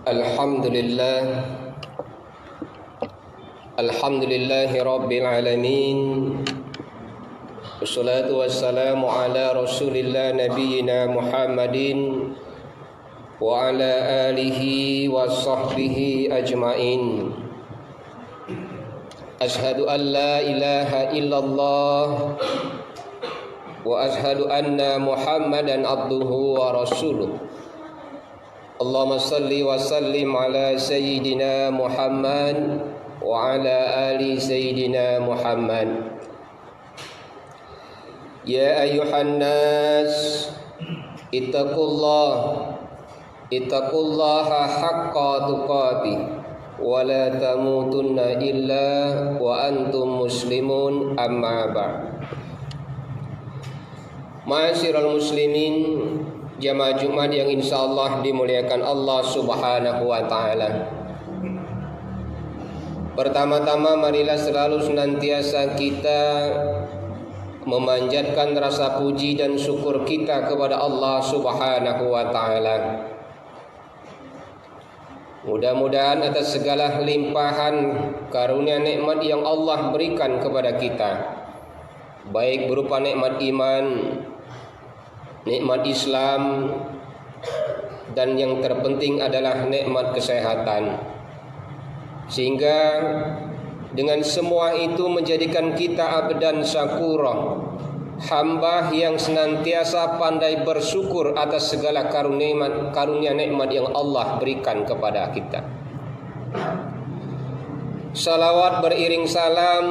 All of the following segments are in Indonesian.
Alhamdulillah, alhamdulillahi rabbil alamin. Wassalatu wassalamu ala rasulillah nabiyyina Muhammadin wa ala alihi wa sahbihi ajmain. Ashhadu an la ilaha illallah wa ashhadu anna Muhammadan abduhu wa rasuluh. Allahumma salli wa sallim ala sayyidina Muhammad wa ala ali sayyidina Muhammad. Ya ayyuhan nas ittaqullaha haqqa tuqatih wa la tamutunna illa wa antum muslimun, amma ba'd. Ma'asyiral muslimin, jamaah Jumat yang insyaallah dimuliakan Allah Subhanahu wa taala. Pertama-tama marilah selalu senantiasa kita memanjatkan rasa puji dan syukur kita kepada Allah Subhanahu wa taala. Mudah-mudahan atas segala limpahan karunia nikmat yang Allah berikan kepada kita, baik berupa nikmat iman, nikmat Islam, dan yang terpenting adalah nikmat kesehatan, sehingga dengan semua itu menjadikan kita abdan syakura, hamba yang senantiasa pandai bersyukur atas segala karunia nikmat yang Allah berikan kepada kita. Salawat beriring salam,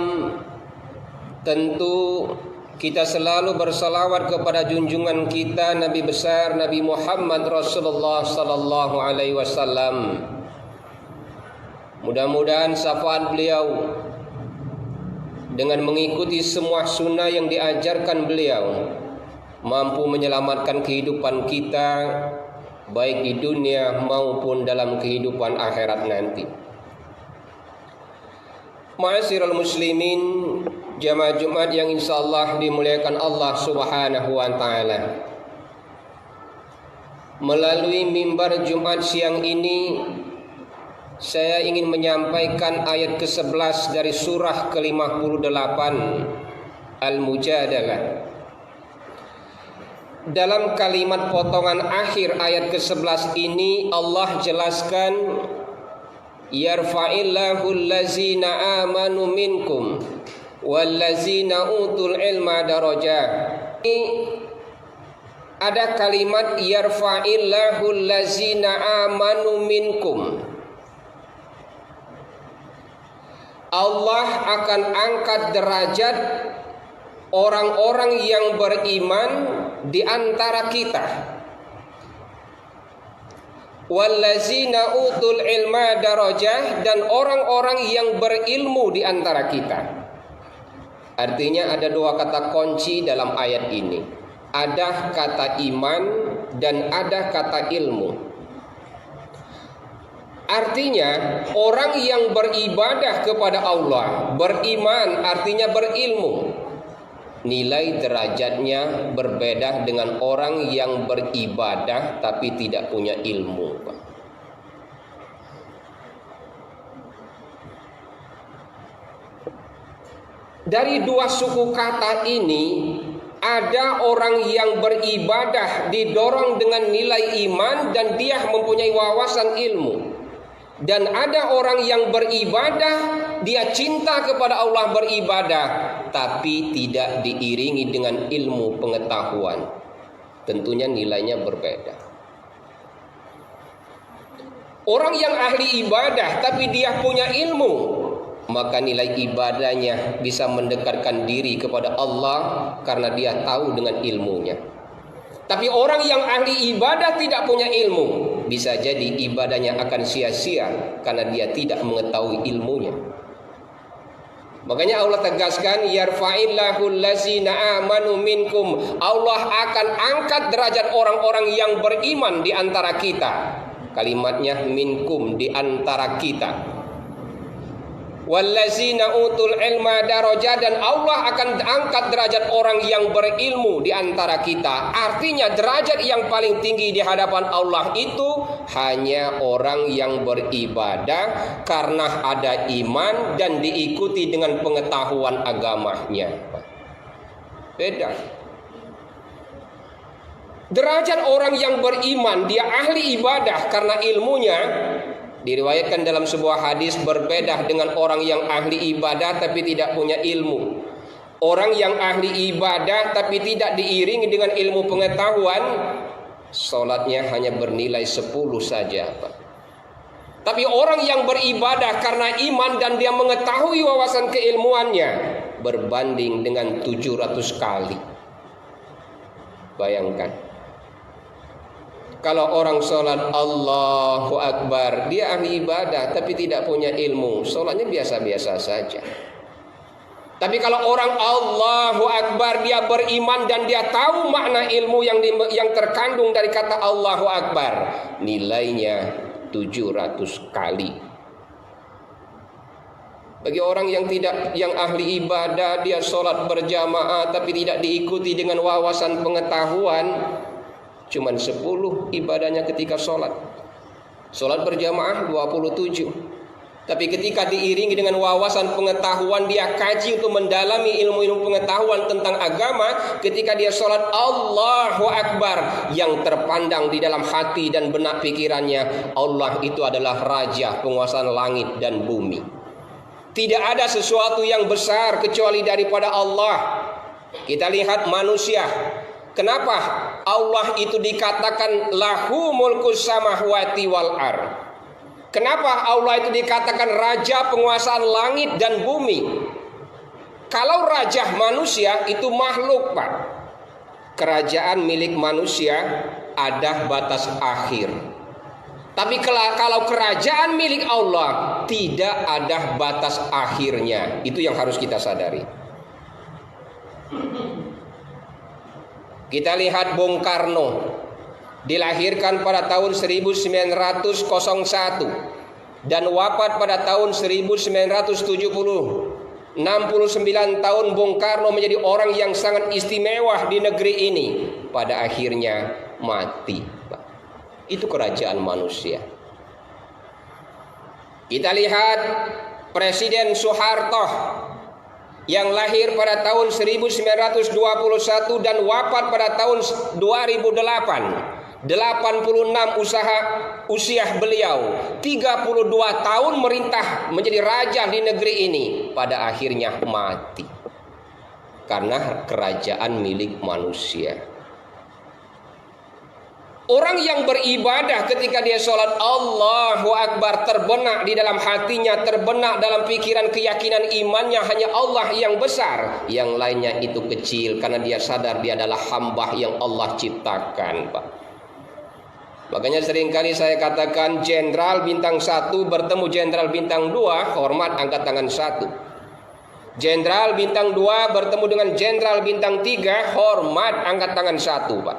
tentu kita selalu bersalawat kepada junjungan kita Nabi besar Nabi Muhammad Rasulullah sallallahu alaihi wasallam. Mudah-mudahan syafaat beliau dengan mengikuti semua sunnah yang diajarkan beliau mampu menyelamatkan kehidupan kita baik di dunia maupun dalam kehidupan akhirat nanti. Ma'asyiral muslimin, jamaah Jumat yang insyaallah dimuliakan Allah Subhanahu wa taala. Melalui mimbar Jumat siang ini, saya ingin menyampaikan ayat ke-11 dari surah ke-58 Al-Mujadalah. Dalam kalimat potongan akhir ayat ke-11 ini Allah jelaskan, yarfa'illahu allazina amanu minkum wallazina utul ilma darajah. Ada kalimat yarfa'illahu allazina amanu minkum. Allah akan angkat derajat orang-orang yang beriman di antara kita. Wallazina utul ilma darajah, dan orang-orang yang berilmu di antara kita. Artinya ada dua kata kunci dalam ayat ini. Ada kata iman dan ada kata ilmu. Artinya orang yang beribadah kepada Allah, beriman artinya berilmu, nilai derajatnya berbeda dengan orang yang beribadah tapi tidak punya ilmu. Dari dua suku kata ini, ada orang yang beribadah didorong dengan nilai iman dan dia mempunyai wawasan ilmu. Dan ada orang yang beribadah, dia cinta kepada Allah beribadah, tapi tidak diiringi dengan ilmu pengetahuan. Tentunya nilainya berbeda. Orang yang ahli ibadah tapi dia punya ilmu, maka nilai ibadahnya bisa mendekatkan diri kepada Allah karena dia tahu dengan ilmunya. Tapi orang yang ahli ibadah tidak punya ilmu, bisa jadi ibadahnya akan sia-sia karena dia tidak mengetahui ilmunya. Makanya Allah tegaskan, yarfa'illahu allazina amanu minkum. Allah akan angkat derajat orang-orang yang beriman di antara kita. Kalimatnya minkum, di antara kita. Wallazina utul ilma darajah, dan Allah akan angkat derajat orang yang berilmu di antara kita. Artinya derajat yang paling tinggi di hadapan Allah itu hanya orang yang beribadah karena ada iman dan diikuti dengan pengetahuan agamanya. Beda. Derajat orang yang beriman, dia ahli ibadah karena ilmunya, diriwayatkan dalam sebuah hadis, berbeda dengan orang yang ahli ibadah tapi tidak punya ilmu. Orang yang ahli ibadah tapi tidak diiringi dengan ilmu pengetahuan, sholatnya hanya bernilai 10 saja, Pak. Tapi orang yang beribadah karena iman dan dia mengetahui wawasan keilmuannya, berbanding dengan 700 kali. Bayangkan, kalau orang sholat Allahu Akbar, dia ahli ibadah tapi tidak punya ilmu, sholatnya biasa-biasa saja. Tapi kalau orang Allahu Akbar, dia beriman dan dia tahu makna ilmu yang terkandung dari kata Allahu Akbar, nilainya 700 kali. Bagi orang yang ahli ibadah, dia sholat berjamaah tapi tidak diikuti dengan wawasan pengetahuan, cuman 10 ibadahnya ketika sholat. Sholat berjamaah 27. Tapi ketika diiringi dengan wawasan pengetahuan, dia kaji untuk mendalami ilmu-ilmu pengetahuan tentang agama, ketika dia sholat Allahu Akbar, yang terpandang di dalam hati dan benak pikirannya, Allah itu adalah Raja penguasa langit dan bumi. Tidak ada sesuatu yang besar kecuali daripada Allah. Kita lihat manusia. Kenapa Allah itu dikatakan lahu mulkus samawati wal ard? Kenapa Allah itu dikatakan raja penguasaan langit dan bumi? Kalau raja manusia itu makhluk, Pak. Kerajaan milik manusia ada batas akhir. Tapi kalau kerajaan milik Allah tidak ada batas akhirnya. Itu yang harus kita sadari. Kita lihat Bung Karno, dilahirkan pada tahun 1901 dan wafat pada tahun 1970. 69 tahun Bung Karno menjadi orang yang sangat istimewa di negeri ini. Pada akhirnya mati. Itu kerajaan manusia. Kita lihat Presiden Soeharto yang lahir pada tahun 1921 dan wafat pada tahun 2008. 86 usia beliau, 32 tahun merintah menjadi raja di negeri ini, pada akhirnya mati karena kerajaan milik manusia. Orang yang beribadah ketika dia sholat Allahu Akbar, terbenak di dalam hatinya, terbenak dalam pikiran keyakinan imannya hanya Allah yang besar, yang lainnya itu kecil, karena dia sadar dia adalah hamba yang Allah ciptakan, Pak. Makanya seringkali saya katakan jenderal bintang 1 bertemu jenderal bintang 2, hormat angkat tangan 1. Jenderal bintang 2 bertemu dengan jenderal bintang 3, hormat angkat tangan 1, Pak.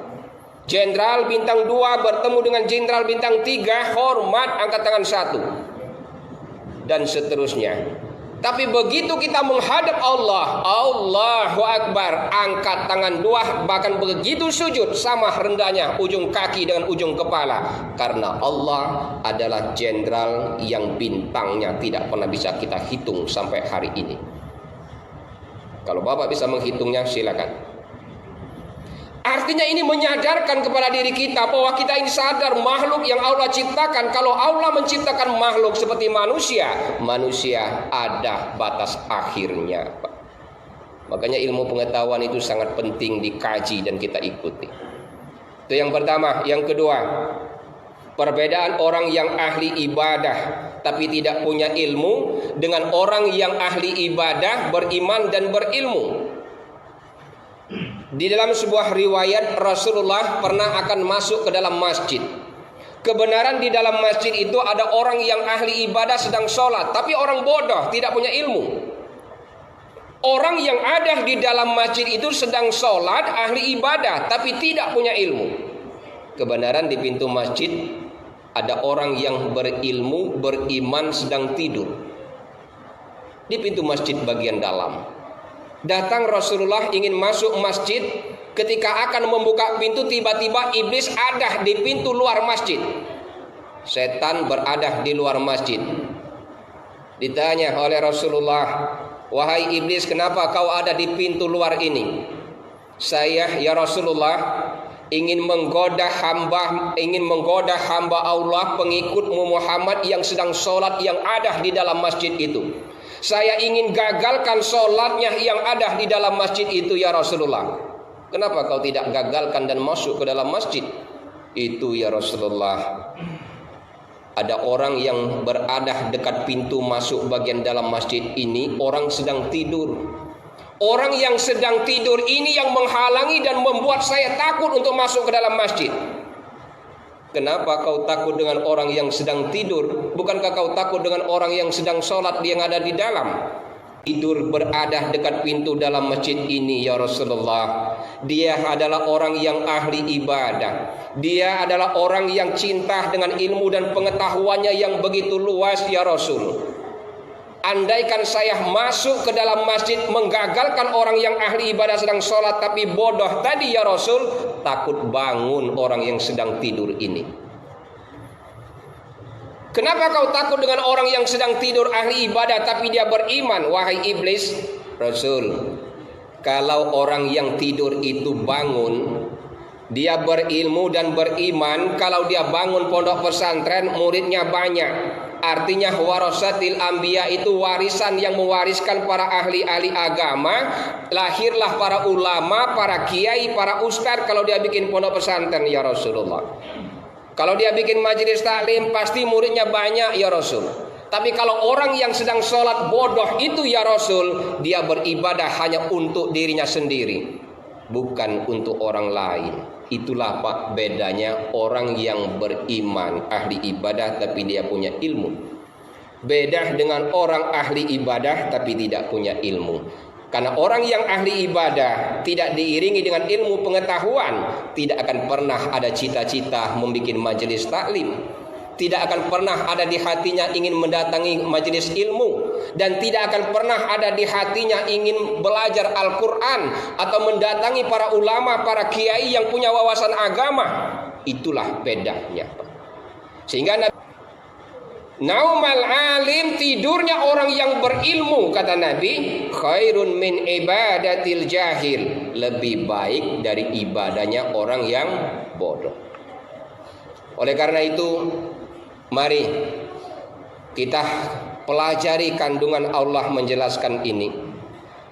Jenderal bintang 2 bertemu dengan jenderal bintang 3, hormat angkat tangan 1. Dan seterusnya. Tapi begitu kita menghadap Allah, Allahu Akbar, angkat tangan 2, bahkan begitu sujud sama rendahnya ujung kaki dengan ujung kepala. Karena Allah adalah jenderal yang bintangnya tidak pernah bisa kita hitung sampai hari ini. Kalau Bapak bisa menghitungnya, silakan. Artinya ini menyadarkan kepada diri kita bahwa kita ini sadar makhluk yang Allah ciptakan. Kalau Allah menciptakan makhluk seperti manusia, manusia ada batas akhirnya, Pak. Makanya ilmu pengetahuan itu sangat penting dikaji dan kita ikuti. Itu yang pertama. Yang kedua, perbedaan orang yang ahli ibadah tapi tidak punya ilmu dengan orang yang ahli ibadah, beriman dan berilmu. Di dalam sebuah riwayat, Rasulullah pernah akan masuk ke dalam masjid. Kebenaran di dalam masjid itu ada orang yang ahli ibadah sedang sholat, tapi orang bodoh, tidak punya ilmu. Orang yang ada di dalam masjid itu sedang sholat, ahli ibadah, tapi tidak punya ilmu. Kebenaran di pintu masjid ada orang yang berilmu, beriman sedang tidur. Di pintu masjid bagian dalam. Datang Rasulullah ingin masuk masjid. Ketika akan membuka pintu, tiba-tiba iblis ada di pintu luar masjid. setan berada di luar masjid. Ditanya oleh Rasulullah, "Wahai iblis, kenapa kau ada di pintu luar ini?" "Saya, ya Rasulullah, ingin menggoda hamba Allah, pengikutmu Muhammad yang sedang sholat yang ada di dalam masjid itu. Saya ingin gagalkan sholatnya yang ada di dalam masjid itu, ya Rasulullah." "Kenapa kau tidak gagalkan dan masuk ke dalam masjid?" "Itu, ya Rasulullah, ada orang yang berada dekat pintu masuk bagian dalam masjid ini, orang sedang tidur. Orang yang sedang tidur ini yang menghalangi dan membuat saya takut untuk masuk ke dalam masjid." "Kenapa kau takut dengan orang yang sedang tidur? Bukankah kau takut dengan orang yang sedang sholat yang ada di dalam?" "Tidur berada dekat pintu dalam masjid ini, ya Rasulullah. Dia adalah orang yang ahli ibadah. Dia adalah orang yang cinta dengan ilmu dan pengetahuannya yang begitu luas, ya Rasul. Andaikan saya masuk ke dalam masjid menggagalkan orang yang ahli ibadah sedang sholat tapi bodoh tadi, ya Rasul, takut bangun orang yang sedang tidur ini." "Kenapa kau takut dengan orang yang sedang tidur ahli ibadah tapi dia beriman, wahai iblis?" "Rasul, kalau orang yang tidur itu bangun, dia berilmu dan beriman, kalau dia bangun pondok pesantren muridnya banyak. Artinya warasatil anbiya itu warisan yang mewariskan para ahli-ahli agama. Lahirlah para ulama, para kiai, para ustadz kalau dia bikin pondok pesantren, ya Rasulullah. Kalau dia bikin majelis taklim pasti muridnya banyak, ya Rasul. Tapi kalau orang yang sedang sholat bodoh itu, ya Rasul, dia beribadah hanya untuk dirinya sendiri, bukan untuk orang lain. Itulah Pak bedanya orang yang beriman, ahli ibadah tapi dia punya ilmu. Beda dengan orang ahli ibadah tapi tidak punya ilmu. Karena orang yang ahli ibadah tidak diiringi dengan ilmu pengetahuan, tidak akan pernah ada cita-cita membuat majelis taklim. Tidak akan pernah ada di hatinya ingin mendatangi majelis ilmu. Dan tidak akan pernah ada di hatinya ingin belajar Al-Quran atau mendatangi para ulama, para kiai yang punya wawasan agama. Itulah bedanya. Sehingga naumal alim, tidurnya orang yang berilmu, kata Nabi, khairun min ibadatil jahil, lebih baik dari ibadahnya orang yang bodoh. Oleh karena itu, mari kita pelajari kandungan Allah menjelaskan ini.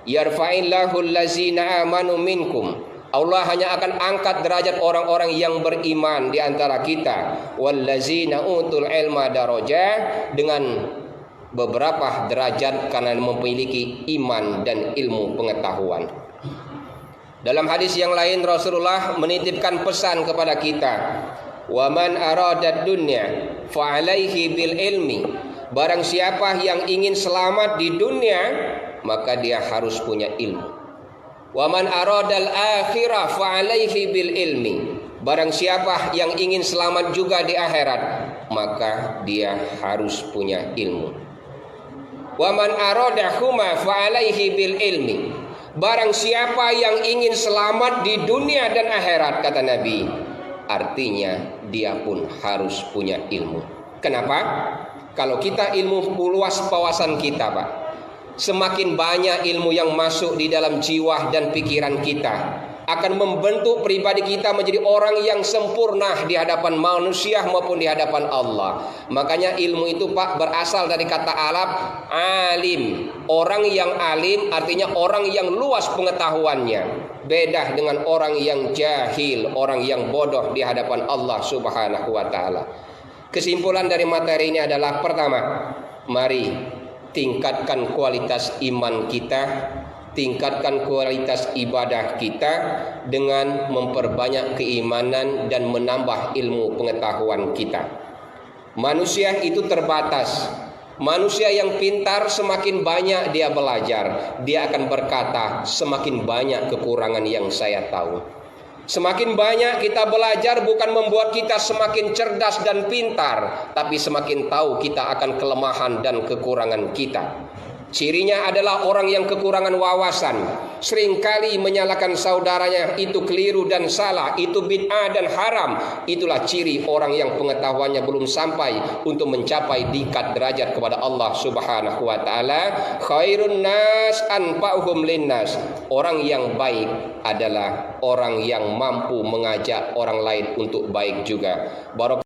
Yarfa'illahu allazina amanu minkum. Allah hanya akan angkat derajat orang-orang yang beriman di antara kita. Wallazina utul ilma darajah, dengan beberapa derajat karena memiliki iman dan ilmu pengetahuan. Dalam hadis yang lain Rasulullah menitipkan pesan kepada kita, wa man aradad dunya fa alaihi bil ilmi. Barang siapa yang ingin selamat di dunia, maka dia harus punya ilmu. Wa man aradal akhirah fa alaihi bil ilmi. Barang siapa yang ingin selamat juga di akhirat, maka dia harus punya ilmu. Wa man aradahuma fa alaihi bil ilmi. Barang siapa yang ingin selamat di dunia dan akhirat, kata Nabi, artinya dia pun harus punya ilmu. Kenapa? Kalau kita ilmu luas wawasan kita, Pak, semakin banyak ilmu yang masuk di dalam jiwa dan pikiran kita, akan membentuk pribadi kita menjadi orang yang sempurna di hadapan manusia maupun di hadapan Allah. Makanya ilmu itu, Pak, berasal dari kata Arab alim. Orang yang alim artinya orang yang luas pengetahuannya. Beda dengan orang yang jahil, orang yang bodoh di hadapan Allah Subhanahu wa taala. Kesimpulan dari materi ini adalah, pertama, mari tingkatkan kualitas iman kita, tingkatkan kualitas ibadah kita dengan memperbanyak keimanan dan menambah ilmu pengetahuan kita. Manusia itu terbatas. Manusia yang pintar semakin banyak dia belajar, dia akan berkata, semakin banyak kekurangan yang saya tahu. Semakin banyak kita belajar bukan membuat kita semakin cerdas dan pintar, tapi semakin tahu kita akan kelemahan dan kekurangan kita. Cirinya adalah orang yang kekurangan wawasan, seringkali menyalahkan saudaranya, itu keliru dan salah, itu bid'ah dan haram. Itulah ciri orang yang pengetahuannya belum sampai untuk mencapai tingkat derajat kepada Allah Subhanahu wa taala. Khairun nas anfa'uhum linnas. Orang yang baik adalah orang yang mampu mengajak orang lain untuk baik juga.